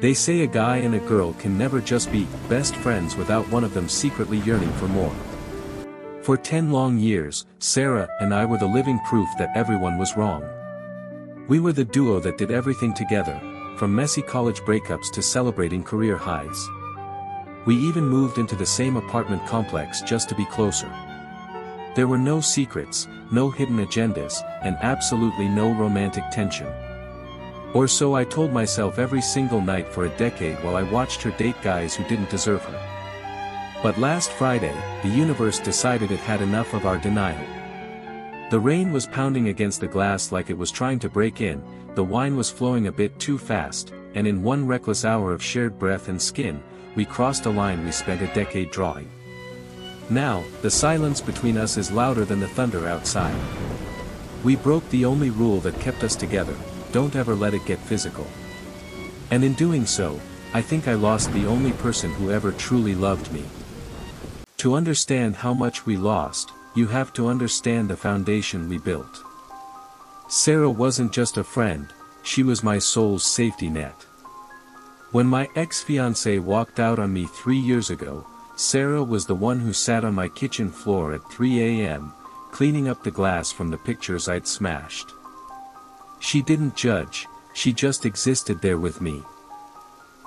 They say a guy and a girl can never just be best friends without one of them secretly yearning for more. For 10 long years, Sarah and I were the living proof that everyone was wrong. We were the duo that did everything together, from messy college breakups to celebrating career highs. We even moved into the same apartment complex just to be closer. There were no secrets, no hidden agendas, and absolutely no romantic tension. Or so I told myself every single night for a decade while I watched her date guys who didn't deserve her. But last Friday, the universe decided it had enough of our denial. The rain was pounding against the glass like it was trying to break in, the wine was flowing a bit too fast, and in one reckless hour of shared breath and skin, we crossed a line we spent a decade drawing. Now, the silence between us is louder than the thunder outside. We broke the only rule that kept us together: don't ever let it get physical. And in doing so, I think I lost the only person who ever truly loved me. To understand how much we lost, you have to understand the foundation we built. Sarah wasn't just a friend, she was my soul's safety net. When my ex-fiancé walked out on me 3 years ago, Sarah was the one who sat on my kitchen floor at 3 a.m., cleaning up the glass from the pictures I'd smashed. She didn't judge, she just existed there with me.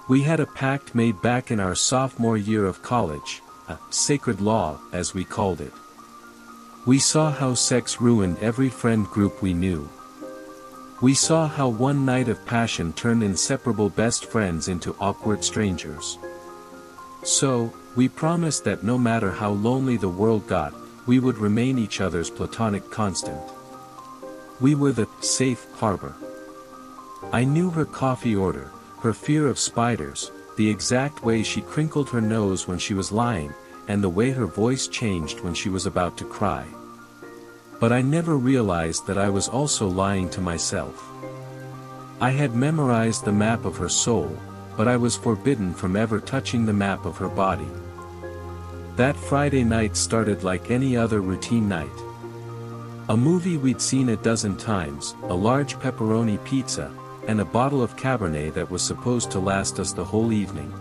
We had a pact made back in our sophomore year of college, a sacred law, as we called it. We saw how sex ruined every friend group we knew. We saw how one night of passion turned inseparable best friends into awkward strangers. So, we promised that no matter how lonely the world got, we would remain each other's platonic constant. We were the safe harbor. I knew her coffee order, her fear of spiders, the exact way she crinkled her nose when she was lying, and the way her voice changed when she was about to cry. But I never realized that I was also lying to myself. I had memorized the map of her soul, but I was forbidden from ever touching the map of her body. That Friday night started like any other routine night. A movie we'd seen a dozen times, a large pepperoni pizza, and a bottle of Cabernet that was supposed to last us the whole evening.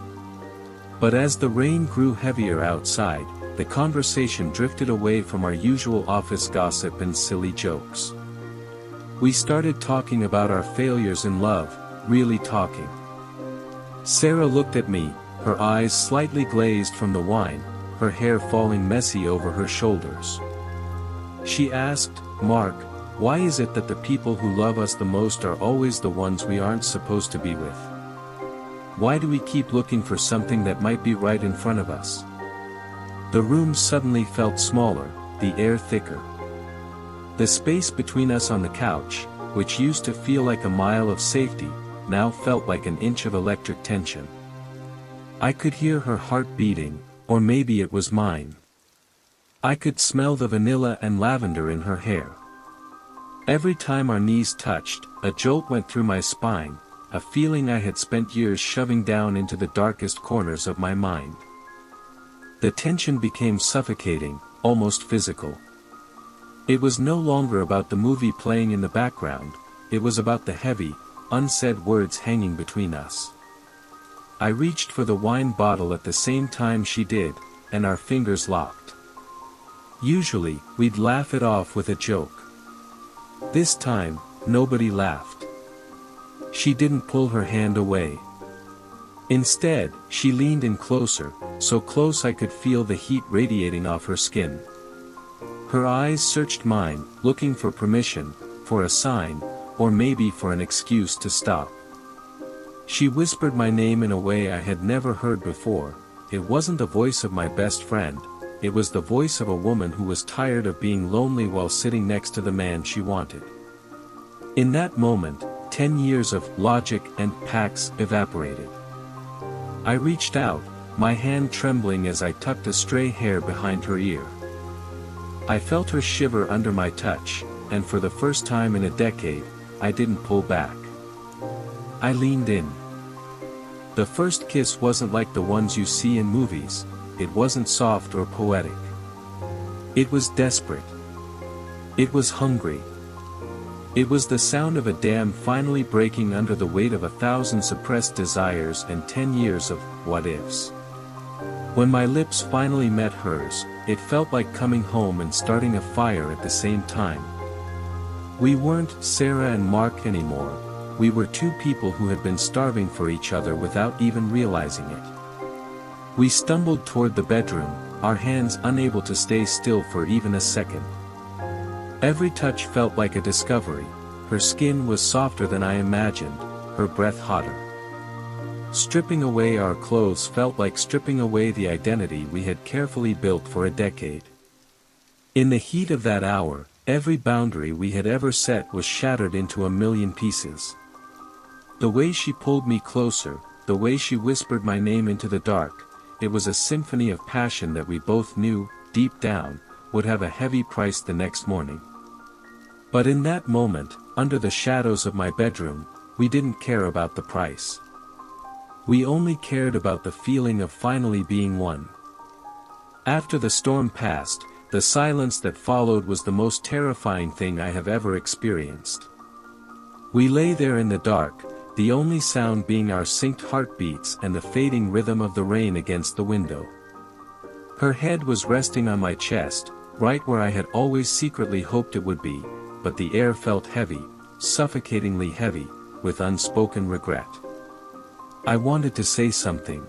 But as the rain grew heavier outside, the conversation drifted away from our usual office gossip and silly jokes. We started talking about our failures in love, really talking. Sarah looked at me, her eyes slightly glazed from the wine, her hair falling messy over her shoulders. She asked, "Mark, why is it that the people who love us the most are always the ones we aren't supposed to be with? Why do we keep looking for something that might be right in front of us?" The room suddenly felt smaller, the air thicker. The space between us on the couch, which used to feel like a mile of safety, now felt like an inch of electric tension. I could hear her heart beating, or maybe it was mine. I could smell the vanilla and lavender in her hair. Every time our knees touched, a jolt went through my spine, a feeling I had spent years shoving down into the darkest corners of my mind. The tension became suffocating, almost physical. It was no longer about the movie playing in the background, it was about the heavy, unsaid words hanging between us. I reached for the wine bottle at the same time she did, and our fingers locked. Usually, we'd laugh it off with a joke. This time, nobody laughed. She didn't pull her hand away. Instead, she leaned in closer, so close I could feel the heat radiating off her skin. Her eyes searched mine, looking for permission, for a sign, or maybe for an excuse to stop. She whispered my name in a way I had never heard before. It wasn't the voice of my best friend, it was the voice of a woman who was tired of being lonely while sitting next to the man she wanted. In that moment, 10 years of logic and facts evaporated. I reached out, my hand trembling as I tucked a stray hair behind her ear. I felt her shiver under my touch, and for the first time in a decade, I didn't pull back. I leaned in. The first kiss wasn't like the ones you see in movies, it wasn't soft or poetic. It was desperate. It was hungry. It was the sound of a dam finally breaking under the weight of 1,000 suppressed desires and 10 years of what-ifs. When my lips finally met hers, it felt like coming home and starting a fire at the same time. We weren't Sarah and Mark anymore, we were two people who had been starving for each other without even realizing it. We stumbled toward the bedroom, our hands unable to stay still for even a second. Every touch felt like a discovery. Her skin was softer than I imagined, her breath hotter. Stripping away our clothes felt like stripping away the identity we had carefully built for a decade. In the heat of that hour, every boundary we had ever set was shattered into a million pieces. The way she pulled me closer, the way she whispered my name into the dark, it was a symphony of passion that we both knew, deep down, would have a heavy price the next morning. But in that moment, under the shadows of my bedroom, we didn't care about the price. We only cared about the feeling of finally being one. After the storm passed, the silence that followed was the most terrifying thing I have ever experienced. We lay there in the dark, the only sound being our synced heartbeats and the fading rhythm of the rain against the window. Her head was resting on my chest, right where I had always secretly hoped it would be, but the air felt heavy, suffocatingly heavy, with unspoken regret. I wanted to say something.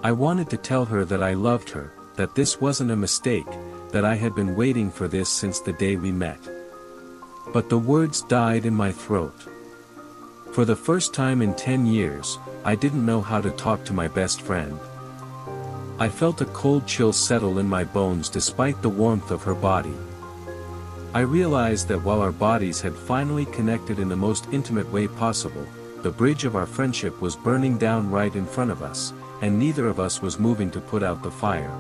I wanted to tell her that I loved her, that this wasn't a mistake, that I had been waiting for this since the day we met. But the words died in my throat. For the first time in 10 years, I didn't know how to talk to my best friend. I felt a cold chill settle in my bones despite the warmth of her body. I realized that while our bodies had finally connected in the most intimate way possible, the bridge of our friendship was burning down right in front of us, and neither of us was moving to put out the fire.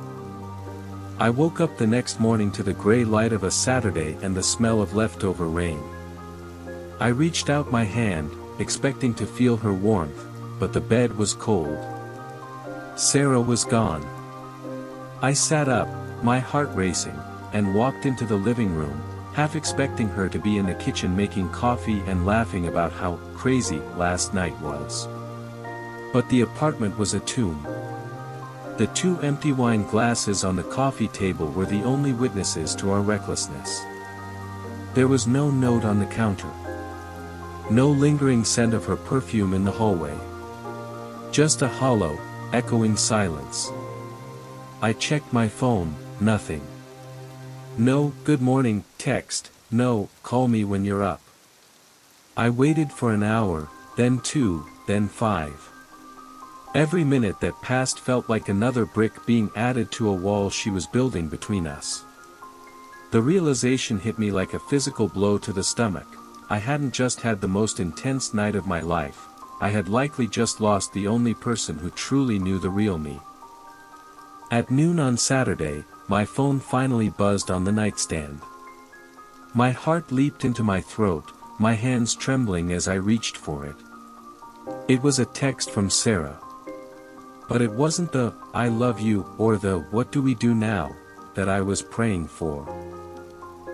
I woke up the next morning to the gray light of a Saturday and the smell of leftover rain. I reached out my hand, expecting to feel her warmth, but the bed was cold. Sarah was gone. I sat up, my heart racing, and walked into the living room, half expecting her to be in the kitchen making coffee and laughing about how crazy last night was. But the apartment was a tomb. The two empty wine glasses on the coffee table were the only witnesses to our recklessness. There was no note on the counter. No lingering scent of her perfume in the hallway. Just a hollow, echoing silence. I checked my phone, nothing. No "good morning" text, no "call me when you're up." I waited for an hour, then 2, then 5. Every minute that passed felt like another brick being added to a wall she was building between us. The realization hit me like a physical blow to the stomach. I hadn't just had the most intense night of my life, I had likely just lost the only person who truly knew the real me. At noon on Saturday, my phone finally buzzed on the nightstand. My heart leaped into my throat, my hands trembling as I reached for it. It was a text from Sarah. But it wasn't the "I love you" or the "what do we do now" that I was praying for.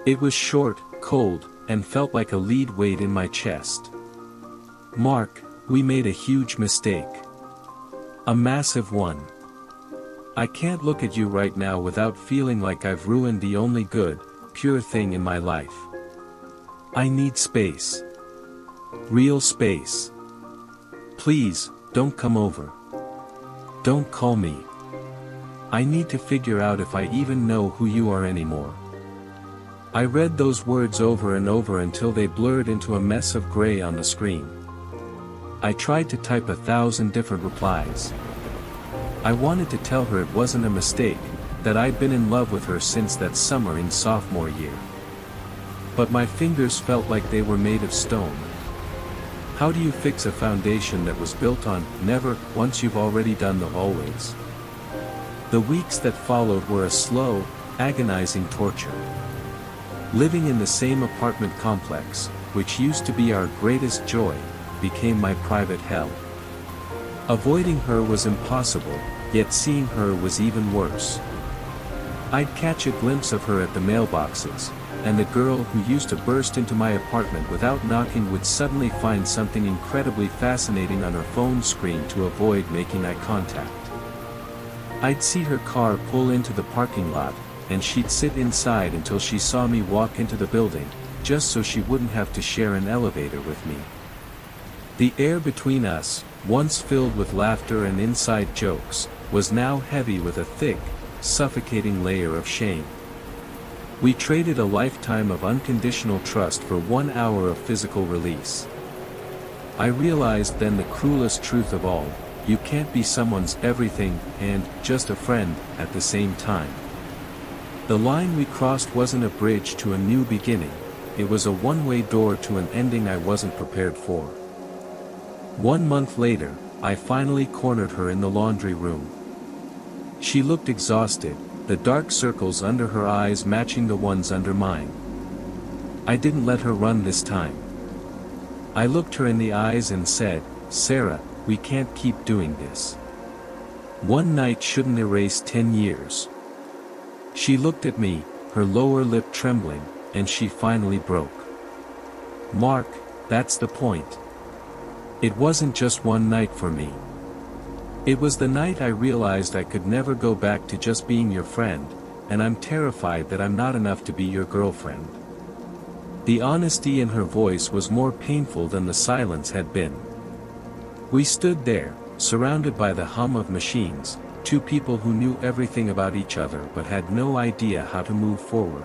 It was short, cold, and felt like a lead weight in my chest. "Mark, we made a huge mistake. A massive one. I can't look at you right now without feeling like I've ruined the only good, pure thing in my life. I need space. Real space. Please, don't come over. Don't call me. I need to figure out if I even know who you are anymore." I read those words over and over until they blurred into a mess of gray on the screen. I tried to type 1,000 different replies. I wanted to tell her it wasn't a mistake, that I'd been in love with her since that summer in sophomore year. But my fingers felt like they were made of stone. How do you fix a foundation that was built on never once you've already done the always? The weeks that followed were a slow, agonizing torture. Living in the same apartment complex, which used to be our greatest joy, became my private hell. Avoiding her was impossible, yet seeing her was even worse. I'd catch a glimpse of her at the mailboxes, and the girl who used to burst into my apartment without knocking would suddenly find something incredibly fascinating on her phone screen to avoid making eye contact. I'd see her car pull into the parking lot, and she'd sit inside until she saw me walk into the building, just so she wouldn't have to share an elevator with me. The air between us, once filled with laughter and inside jokes, was now heavy with a thick, suffocating layer of shame. We traded a lifetime of unconditional trust for 1 hour of physical release. I realized then the cruelest truth of all: you can't be someone's everything and just a friend at the same time. The line we crossed wasn't a bridge to a new beginning, it was a one-way door to an ending I wasn't prepared for. 1 month later, I finally cornered her in the laundry room. She looked exhausted, the dark circles under her eyes matching the ones under mine. I didn't let her run this time. I looked her in the eyes and said, "Sarah, we can't keep doing this. One night shouldn't erase 10 years. She looked at me, her lower lip trembling, and she finally broke. "Mark, that's the point. It wasn't just one night for me. It was the night I realized I could never go back to just being your friend, and I'm terrified that I'm not enough to be your girlfriend." The honesty in her voice was more painful than the silence had been. We stood there, surrounded by the hum of machines, two people who knew everything about each other but had no idea how to move forward.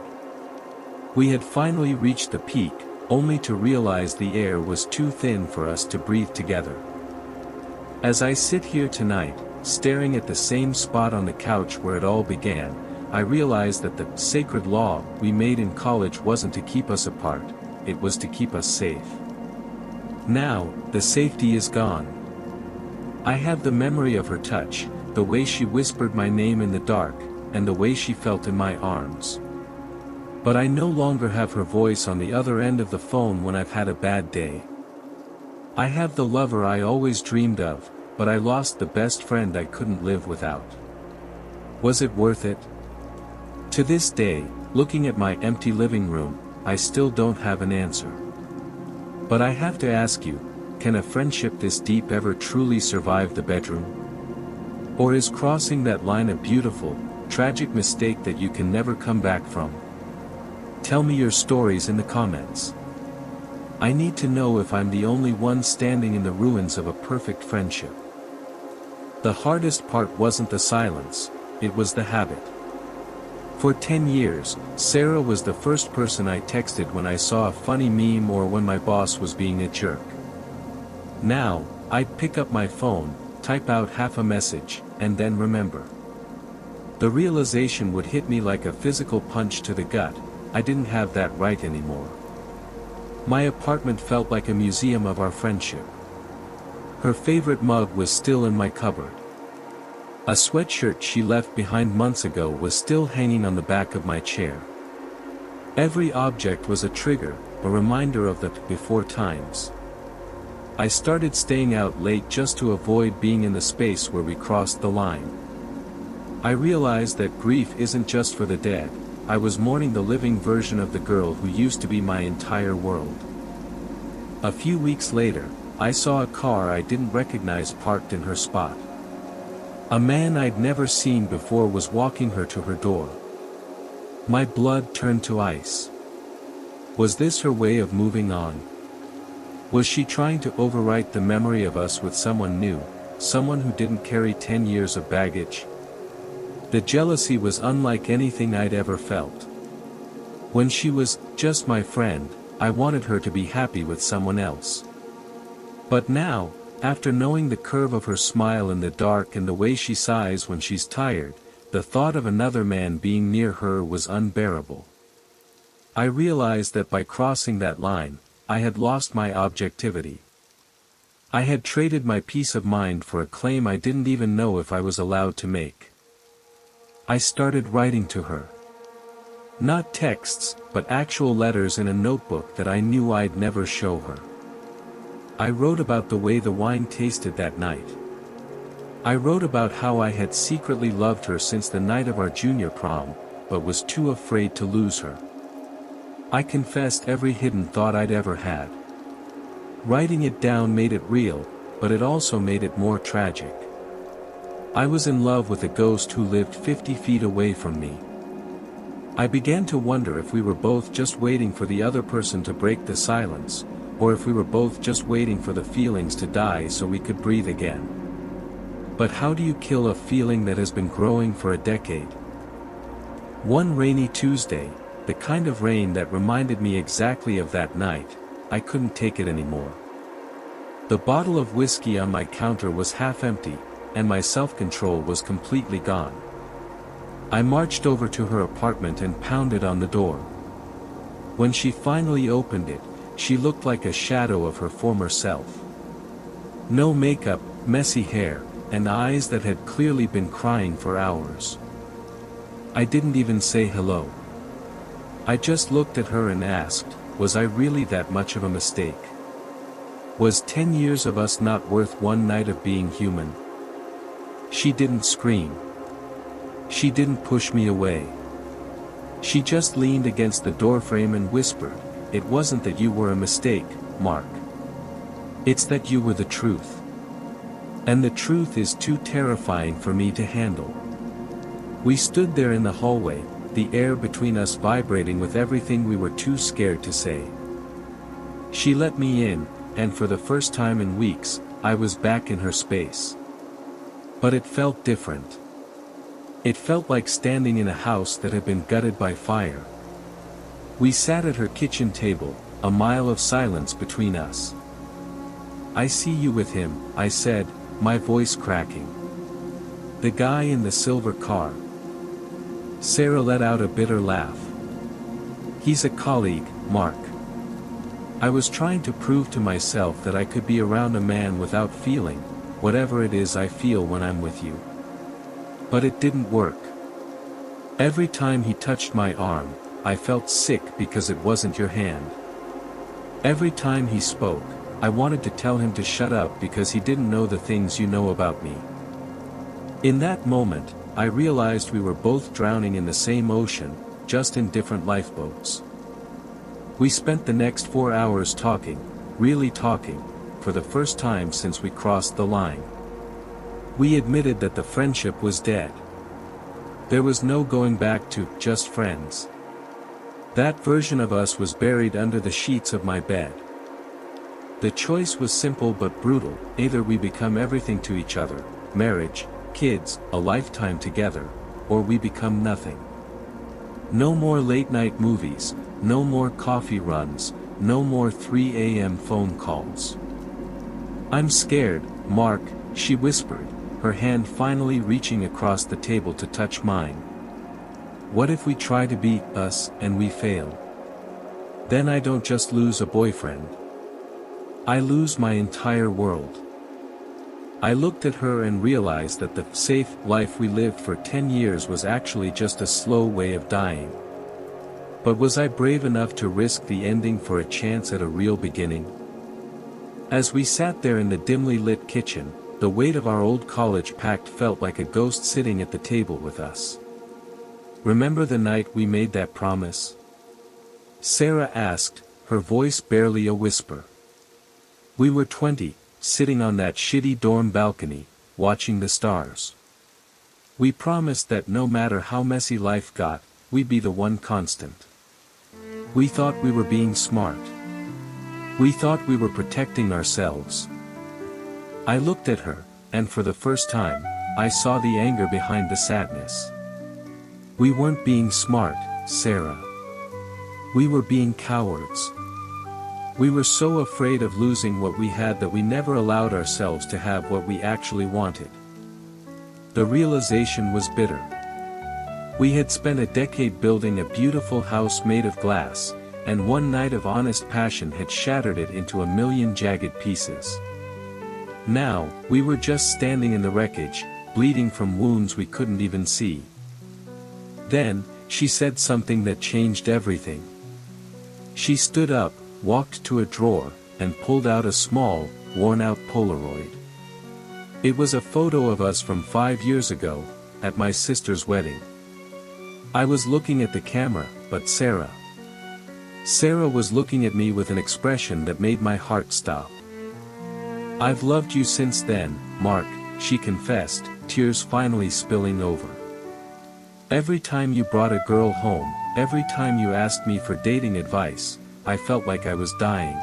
We had finally reached the peak, only to realize the air was too thin for us to breathe together. As I sit here tonight, staring at the same spot on the couch where it all began, I realize that the sacred law we made in college wasn't to keep us apart, it was to keep us safe. Now, the safety is gone. I have the memory of her touch, the way she whispered my name in the dark, and the way she felt in my arms. But I no longer have her voice on the other end of the phone when I've had a bad day. I have the lover I always dreamed of, but I lost the best friend I couldn't live without. Was it worth it? To this day, looking at my empty living room, I still don't have an answer. But I have to ask you, can a friendship this deep ever truly survive the bedroom? Or is crossing that line a beautiful, tragic mistake that you can never come back from? Tell me your stories in the comments. I need to know if I'm the only one standing in the ruins of a perfect friendship. The hardest part wasn't the silence, it was the habit. For 10 years, Sarah was the first person I texted when I saw a funny meme or when my boss was being a jerk. Now, I'd pick up my phone, type out half a message, and then remember. The realization would hit me like a physical punch to the gut: I didn't have that right anymore. My apartment felt like a museum of our friendship. Her favorite mug was still in my cupboard. A sweatshirt she left behind months ago was still hanging on the back of my chair. Every object was a trigger, a reminder of the before times. I started staying out late just to avoid being in the space where we crossed the line. I realized that grief isn't just for the dead. I was mourning the living version of the girl who used to be my entire world. A few weeks later, I saw a car I didn't recognize parked in her spot. A man I'd never seen before was walking her to her door. My blood turned to ice. Was this her way of moving on? Was she trying to overwrite the memory of us with someone new, someone who didn't carry 10 years of baggage? The jealousy was unlike anything I'd ever felt. When she was just my friend, I wanted her to be happy with someone else. But now, after knowing the curve of her smile in the dark and the way she sighs when she's tired, the thought of another man being near her was unbearable. I realized that by crossing that line, I had lost my objectivity. I had traded my peace of mind for a claim I didn't even know if I was allowed to make. I started writing to her. Not texts, but actual letters in a notebook that I knew I'd never show her. I wrote about the way the wine tasted that night. I wrote about how I had secretly loved her since the night of our junior prom, but was too afraid to lose her. I confessed every hidden thought I'd ever had. Writing it down made it real, but it also made it more tragic. I was in love with a ghost who lived 50 feet away from me. I began to wonder if we were both just waiting for the other person to break the silence, or if we were both just waiting for the feelings to die so we could breathe again. But how do you kill a feeling that has been growing for a decade? One rainy Tuesday, the kind of rain that reminded me exactly of that night, I couldn't take it anymore. The bottle of whiskey on my counter was half empty, and my self-control was completely gone. I marched over to her apartment and pounded on the door. When she finally opened it, she looked like a shadow of her former self. No makeup, messy hair, and eyes that had clearly been crying for hours. I didn't even say hello. I just looked at her and asked, was I really that much of a mistake? Was 10 years of us not worth one night of being human? She didn't scream. She didn't push me away. She just leaned against the doorframe and whispered, "It wasn't that you were a mistake, Mark. It's that you were the truth. And the truth is too terrifying for me to handle." We stood there in the hallway, the air between us vibrating with everything we were too scared to say. She let me in, and for the first time in weeks, I was back in her space. But it felt different. It felt like standing in a house that had been gutted by fire. We sat at her kitchen table, a mile of silence between us. "I see you with him," I said, my voice cracking. "The guy in the silver car." Sarah let out a bitter laugh. "He's a colleague, Mark." I was trying to prove to myself that I could be around a man without feeling whatever it is I feel when I'm with you. But it didn't work. Every time he touched my arm, I felt sick because it wasn't your hand. Every time he spoke, I wanted to tell him to shut up because he didn't know the things you know about me. In that moment, I realized we were both drowning in the same ocean, just in different lifeboats. We spent the next 4 hours talking, really talking, for the first time since we crossed the line. We admitted that the friendship was dead. There was no going back to just friends. That version of us was buried under the sheets of my bed. The choice was simple but brutal: either we become everything to each other, marriage, kids, a lifetime together, or we become nothing. No more late-night movies, no more coffee runs, no more 3 a.m. phone calls. "I'm scared, Mark," she whispered, her hand finally reaching across the table to touch mine. "What if we try to be us and we fail? Then I don't just lose a boyfriend. I lose my entire world." I looked at her and realized that the safe life we lived for 10 years was actually just a slow way of dying. But was I brave enough to risk the ending for a chance at a real beginning? As we sat there in the dimly lit kitchen, the weight of our old college pact felt like a ghost sitting at the table with us. "Remember the night we made that promise?" Sarah asked, her voice barely a whisper. "We were 20, sitting on that shitty dorm balcony, watching the stars. We promised that no matter how messy life got, we'd be the one constant. We thought we were being smart. We thought we were protecting ourselves." I looked at her, and for the first time, I saw the anger behind the sadness. We weren't being smart, Sarah. We were being cowards. We were so afraid of losing what we had that we never allowed ourselves to have what we actually wanted. The realization was bitter. We had spent a decade building a beautiful house made of glass, and one night of honest passion had shattered it into a million jagged pieces. Now, we were just standing in the wreckage, bleeding from wounds we couldn't even see. Then, she said something that changed everything. She stood up, walked to a drawer, and pulled out a small, worn-out Polaroid. It was a photo of us from 5 years ago, at my sister's wedding. I was looking at the camera, but Sarah was looking at me with an expression that made my heart stop. "I've loved you since then, Mark," she confessed, tears finally spilling over. "Every time you brought a girl home, every time you asked me for dating advice, I felt like I was dying.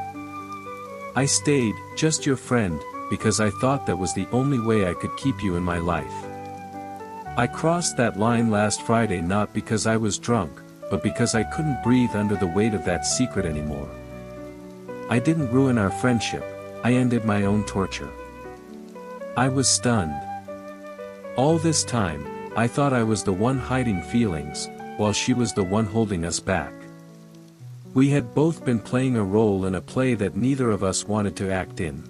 I stayed, just your friend, because I thought that was the only way I could keep you in my life. I crossed that line last Friday not because I was drunk, but because I couldn't breathe under the weight of that secret anymore. I didn't ruin our friendship, I ended my own torture." I was stunned. All this time, I thought I was the one hiding feelings, while she was the one holding us back. We had both been playing a role in a play that neither of us wanted to act in.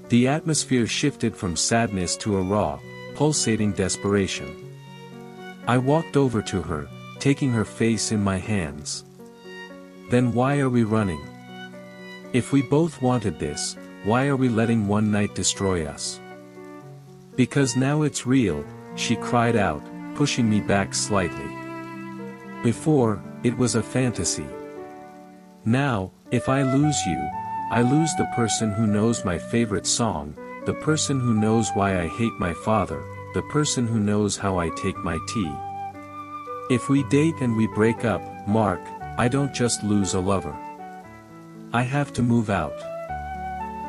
The atmosphere shifted from sadness to a raw, pulsating desperation. I walked over to her, taking her face in my hands. "Then why are we running? If we both wanted this, why are we letting one night destroy us?" "Because now it's real," she cried out, pushing me back slightly. "Before, it was a fantasy. Now, if I lose you, I lose the person who knows my favorite song, the person who knows why I hate my father, the person who knows how I take my tea. If we date and we break up, Mark, I don't just lose a lover. I have to move out.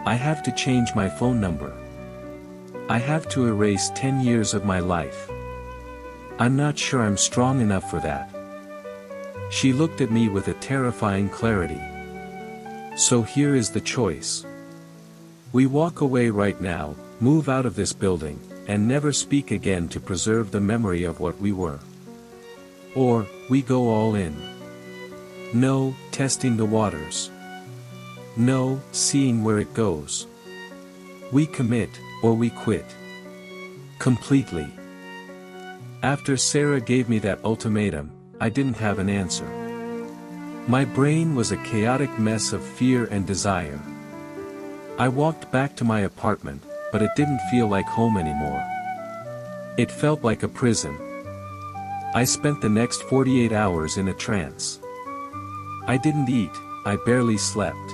I have to change my phone number. I have to erase 10 years of my life. I'm not sure I'm strong enough for that." She looked at me with a terrifying clarity. "So here is the choice. We walk away right now, move out of this building, and never speak again to preserve the memory of what we were. Or, we go all in. No, testing the waters. No, seeing where it goes. We commit, or we quit. Completely." After Sarah gave me that ultimatum, I didn't have an answer. My brain was a chaotic mess of fear and desire. I walked back to my apartment, but it didn't feel like home anymore. It felt like a prison. I spent the next 48 hours in a trance. I didn't eat, I barely slept.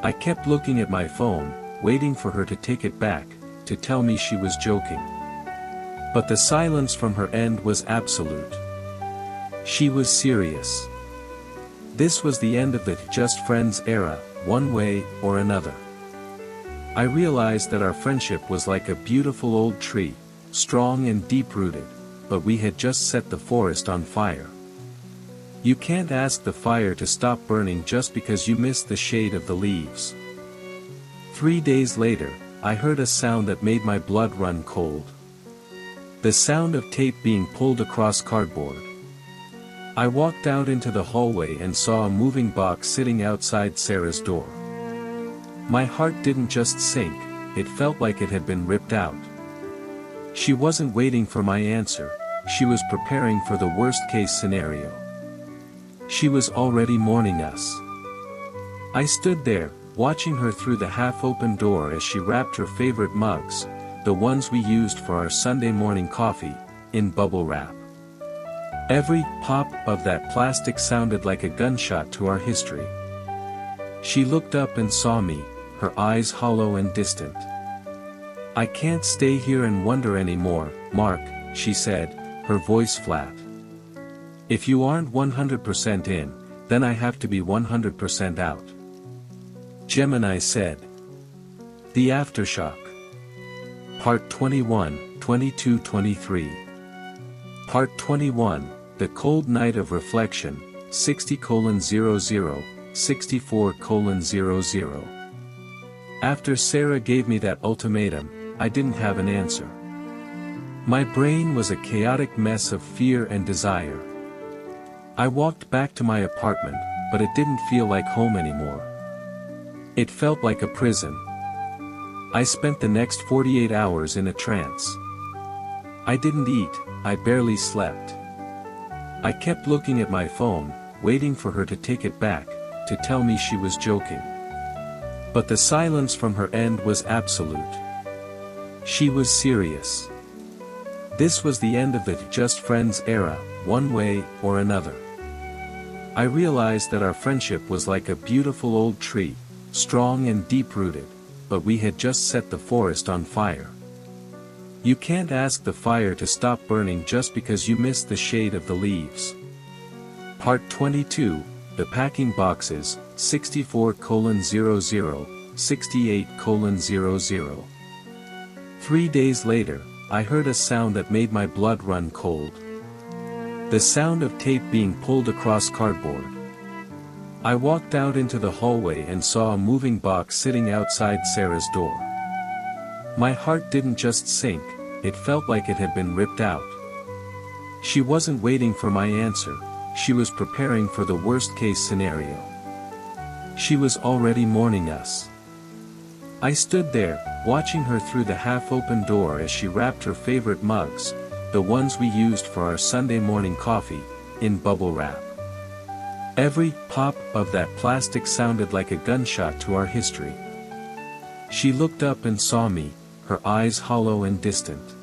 I kept looking at my phone, waiting for her to take it back, to tell me she was joking. But the silence from her end was absolute. She was serious. This was the end of the just friends era, one way or another. I realized that our friendship was like a beautiful old tree, strong and deep-rooted, but we had just set the forest on fire. You can't ask the fire to stop burning just because you missed the shade of the leaves. 3 days later, I heard a sound that made my blood run cold. The sound of tape being pulled across cardboard. I walked out into the hallway and saw a moving box sitting outside Sarah's door. My heart didn't just sink, it felt like it had been ripped out. She wasn't waiting for my answer, she was preparing for the worst-case scenario. She was already mourning us. I stood there, watching her through the half-open door as she wrapped her favorite mugs, the ones we used for our Sunday morning coffee, in bubble wrap. Every pop of that plastic sounded like a gunshot to our history. She looked up and saw me, her eyes hollow and distant. "I can't stay here and wonder anymore, Mark," she said, her voice flat. "If you aren't 100% in, then I have to be 100% out." Gemini said. The Aftershock. Part 21, 22-23. Part 21, The Cold Night of Reflection, 60:00, 64:00. After Sarah gave me that ultimatum, I didn't have an answer. My brain was a chaotic mess of fear and desire. I walked back to my apartment, but it didn't feel like home anymore. It felt like a prison. I spent the next 48 hours in a trance. I didn't eat, I barely slept. I kept looking at my phone, waiting for her to take it back, to tell me she was joking. But the silence from her end was absolute. She was serious. This was the end of the just friends era, one way or another. I realized that our friendship was like a beautiful old tree, strong and deep-rooted, but we had just set the forest on fire. You can't ask the fire to stop burning just because you missed the shade of the leaves. Part 22, The Packing Boxes, 64:00, 68:00. 3 days later, I heard a sound that made my blood run cold. The sound of tape being pulled across cardboard. I walked out into the hallway and saw a moving box sitting outside Sarah's door. My heart didn't just sink, it felt like it had been ripped out. She wasn't waiting for my answer, she was preparing for the worst-case scenario. She was already mourning us. I stood there, watching her through the half-open door as she wrapped her favorite mugs, the ones we used for our Sunday morning coffee, in bubble wrap. Every pop of that plastic sounded like a gunshot to our history. She looked up and saw me, her eyes hollow and distant.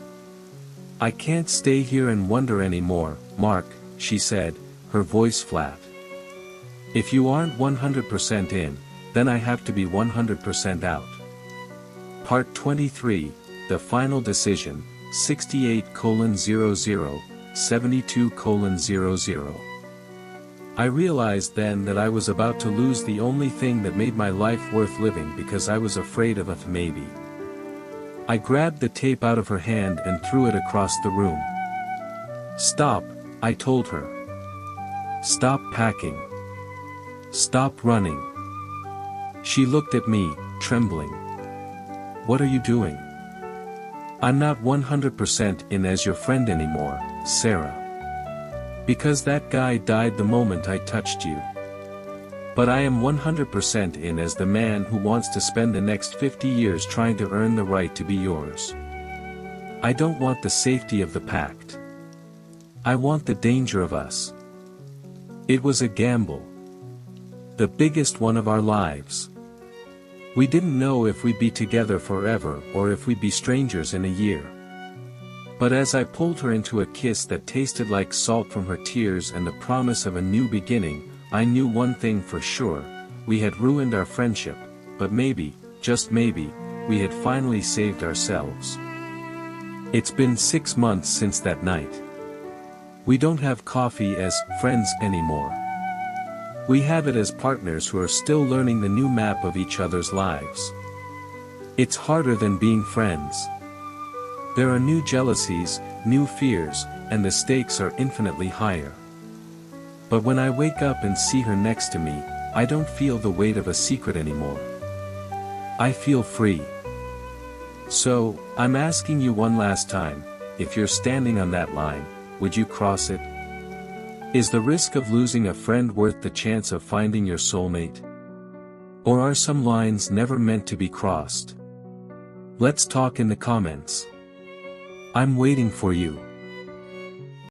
"I can't stay here and wonder anymore, Mark," she said, her voice flat. "If you aren't 100% in, then I have to be 100% out." Part 23, The Final Decision, 68:00, 72:00. I realized then that I was about to lose the only thing that made my life worth living because I was afraid of a maybe. I grabbed the tape out of her hand and threw it across the room. "Stop," I told her. "Stop packing. Stop running." She looked at me, trembling. "What are you doing?" "I'm not 100% in as your friend anymore, Sarah. Because that guy died the moment I touched you. But I am 100% in as the man who wants to spend the next 50 years trying to earn the right to be yours. I don't want the safety of the pact. I want the danger of us." It was a gamble. The biggest one of our lives. We didn't know if we'd be together forever or if we'd be strangers in a year. But as I pulled her into a kiss that tasted like salt from her tears and the promise of a new beginning, I knew one thing for sure: we had ruined our friendship, but maybe, just maybe, we had finally saved ourselves. It's been 6 months since that night. We don't have coffee as friends anymore. We have it as partners who are still learning the new map of each other's lives. It's harder than being friends. There are new jealousies, new fears, and the stakes are infinitely higher. But when I wake up and see her next to me, I don't feel the weight of a secret anymore. I feel free. So, I'm asking you one last time, if you're standing on that line, would you cross it? Is the risk of losing a friend worth the chance of finding your soulmate? Or are some lines never meant to be crossed? Let's talk in the comments. I'm waiting for you.